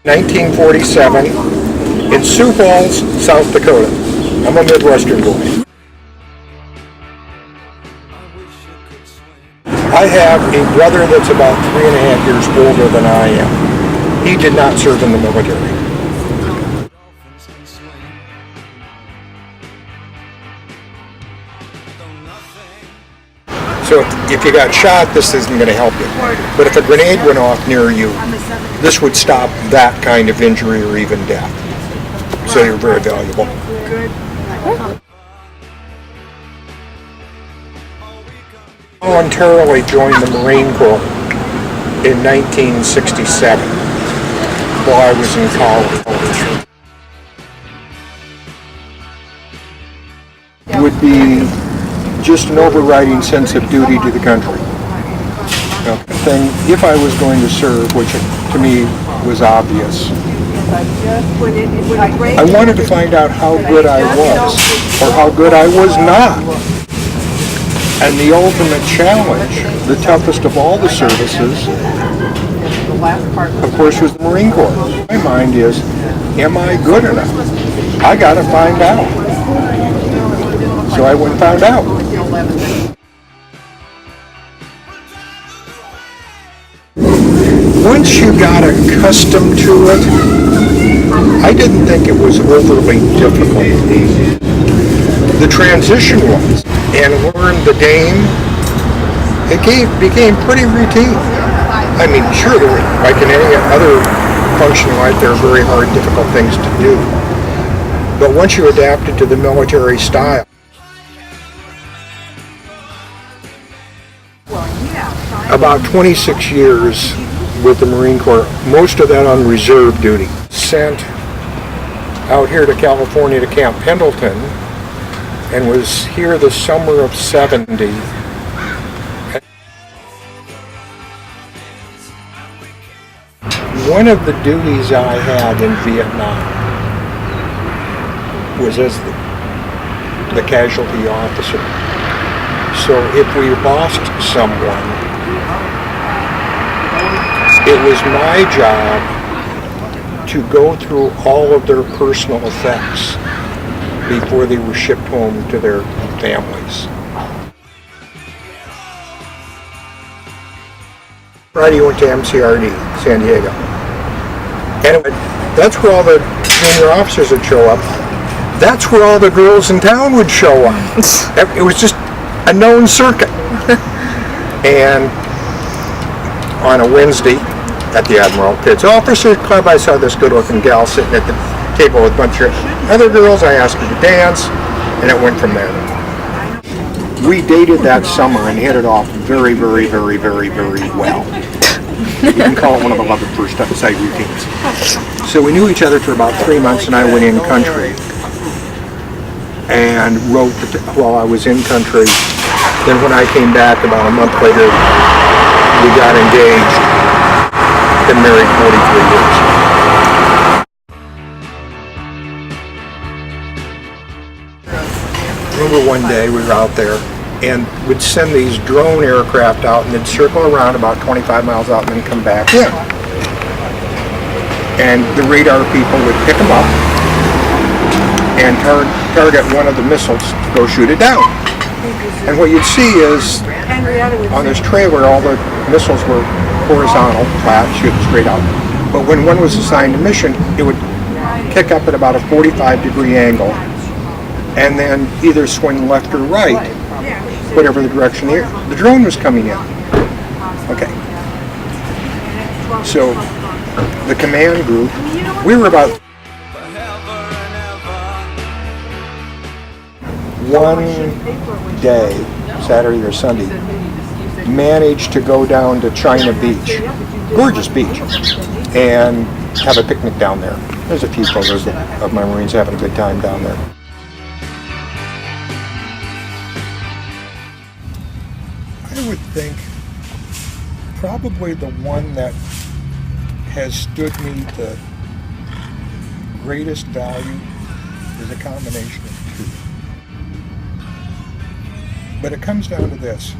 1947 in Sioux Falls, South Dakota. I'm a Midwestern boy. I have a brother that's about 3.5 years older than I am. He did not serve in the military. So if you got shot, this isn't going to help you. But if a grenade went off near you, this would stop that kind of injury or even death. So you're very valuable. Voluntarily joined the Marine Corps in 1967 while I was in college. It would be just an overriding sense of duty to the country. Thing, if I was going to serve, which to me was obvious, I wanted to find out how good I was or how good I was not. And the ultimate challenge, the toughest of all the services, of course, was the Marine Corps. My mind is, am I good enough? I got to find out. So I went and found out. Once you got accustomed to it, I didn't think it was overly difficult. The transition was, and learned the game, it became pretty routine. I mean, sure, like in any other function in life, there are very hard, difficult things to do. But once you adapted to the military style, about 26 years with the Marine Corps, most of that on reserve duty. Sent out here to California to Camp Pendleton and was here the summer of '70. One of the duties I had in Vietnam was as the casualty officer. So if we lost someone, it was my job to go through all of their personal effects before they were shipped home to their families. Friday went to MCRD, San Diego. And that's where all the junior officers would show up. That's where all the girls in town would show up. It was just a known circuit. And on a Wednesday at the Admiral Kids Officers Club, I saw this good-looking gal sitting at the table with a bunch of other girls. I asked her to dance, and it went from there. We dated that summer and hit it off very, very, very, very, very well. You can call it one of the love at first sight routines. So we knew each other for about 3 months, and I went in country and wrote while I was in country. Then when I came back about a month later, we got engaged. Been married 43 years. Remember one day we were out there and would send these drone aircraft out and they'd circle around about 25 miles out and then come back in. And the radar people would pick them up and target one of the missiles to go shoot it down. And what you'd see is on this trailer all the missiles were horizontal, flat, shooting straight out. But when one was assigned a mission, it would kick up at about a 45-degree angle and then either swing left or right, whatever the direction the drone was coming in. Okay. So the command group, we were about one day, Saturday or Sunday, managed to go down to China Beach, gorgeous beach, and have a picnic down there. There's a few photos of my Marines having a good time down there. I would think probably the one that has stood me the greatest value is a combination of two. But it comes down to this.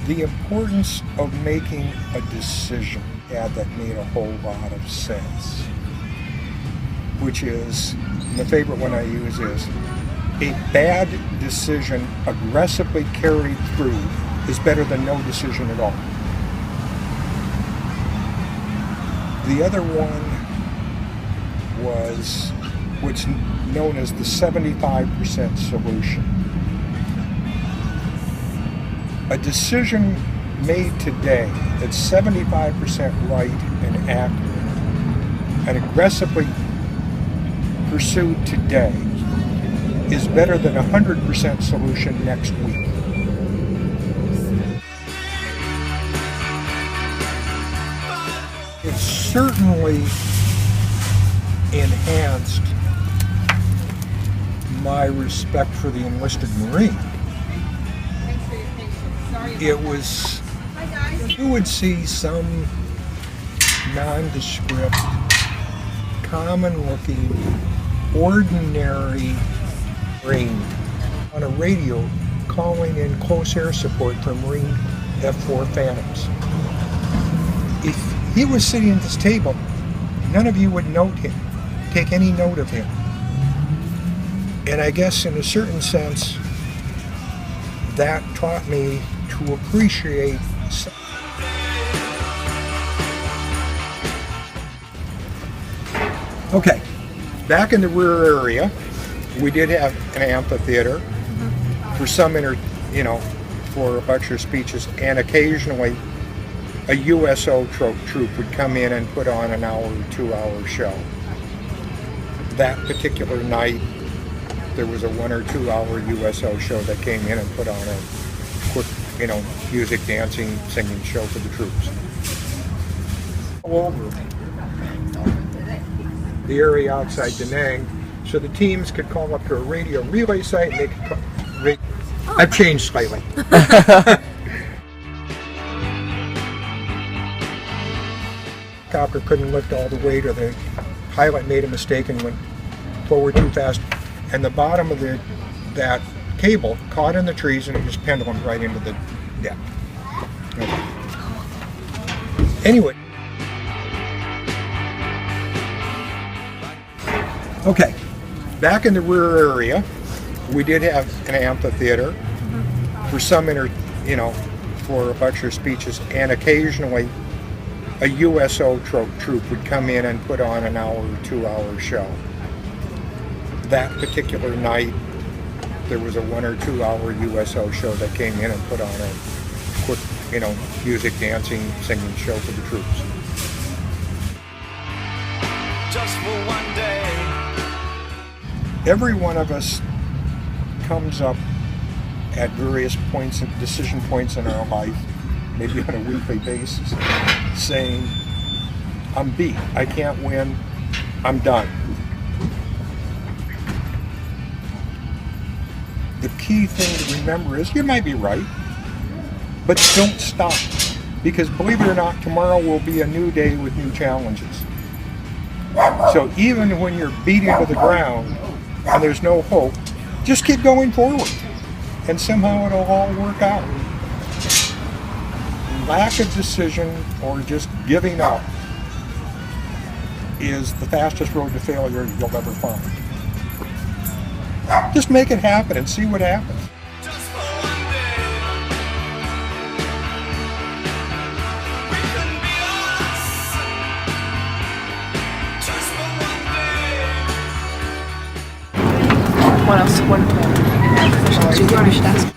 The importance of making a decision that made a whole lot of sense, which is, the favorite one I use is, a bad decision aggressively carried through is better than no decision at all. The other one was what's known as the 75% solution. A decision made today that's 75% right and accurate and aggressively pursued today is better than a 100% solution next week. It certainly enhanced my respect for the enlisted Marine. It was, you would see some nondescript, common-looking, ordinary Marine on a radio calling in close air support for Marine F-4 Phantoms. If he was sitting at this table, none of you would note him, take any note of him. And I guess in a certain sense, that taught me to appreciate. Okay, back in the rear area, we did have an amphitheater for some for lecture speeches, and occasionally a USO troop would come in and put on an hour or 2 hour show. That particular night, there was a 1 or 2 hour USO show that came in and put on a quick, music, dancing, singing show for the troops. All over the area outside Da Nang, so the teams could call up to a radio relay site and they could call. I've changed slightly. Helicopter couldn't lift all the weight, or the pilot made a mistake and went forward too fast, and the bottom of that cable caught in the trees and it just pendulum right into the deck. Anyway. Okay, back in the rear area, we did have an amphitheater for some for lecture speeches, and occasionally a USO troop would come in and put on an hour or 2 hour show. That particular night, there was a 1 or 2 hour USO show that came in and put on a quick, music, dancing, singing show for the troops. Just for one day. Every one of us comes up at various decision points in our life, maybe on a weekly basis, saying, I'm beat, I can't win, I'm done. The key thing to remember is you might be right, but don't stop. Because believe it or not, tomorrow will be a new day with new challenges. So even when you're beaten to the ground and there's no hope, just keep going forward. And somehow it'll all work out. Lack of decision or just giving up is the fastest road to failure you'll ever find. Just make it happen and see what happens. What else? What questions do you think we should ask?